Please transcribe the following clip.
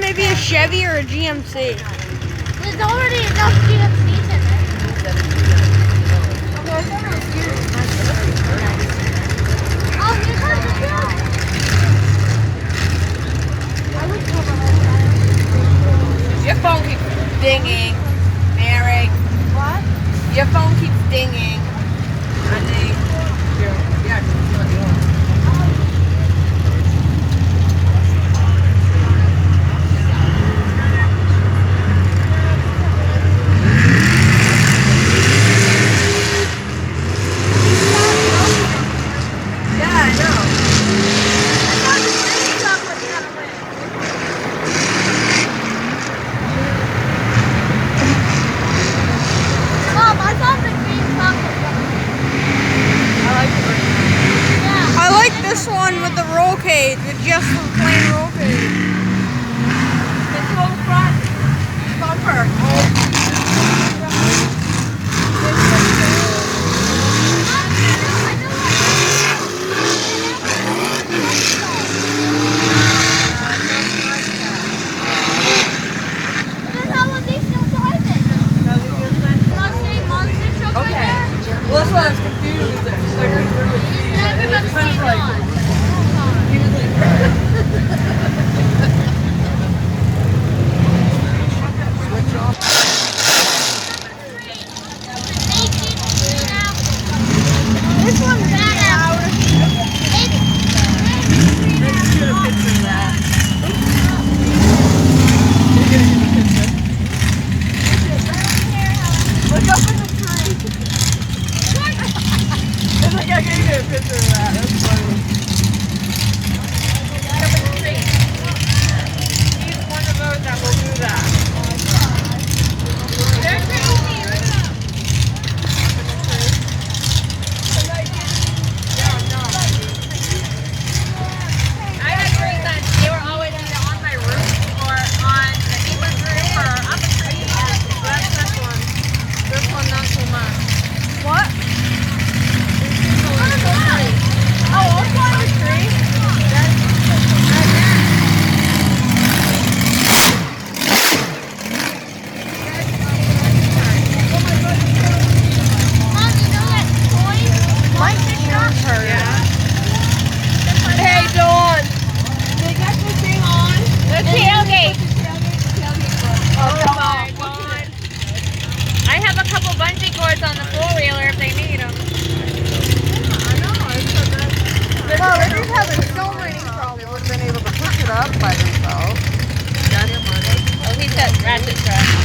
maybe a Chevy or a GMC. There's already enough GMCs in it. Oh, here comes the truck. Your phone keeps dinging, Mary. What? Your phone keeps dinging. Honey. Yeah. Mom, I thought the green truck was I like this one with the roll cage, with just the plain roll cage. It's all front bumper. Okay. Well, that's why I was confused. It's like, it's kind of like, he was like, switch off. This one's badass. Let's get a picture of that. Look up in the tree. It's like I gave you a picture of that. That's funny. Look up in the tree. He's one of those that will do that. They're crazy. Look it up. I had three sons. They were always either on my roof or on the neighbor's roof or up a tree. So that's this one. This one not so much. What? Oh, I'll climb a tree. Mom, you know that toy? Mike got her. Yeah. Hey, Dawn. They got this thing on. The tailgate. Oh, come on, Dawn. I have a couple bungee cords on the four-wheeler if they need them. I know. Well, they didn't have a snow rating problem. They would have been able to push it up by themselves. Oh, he said ratchet truck.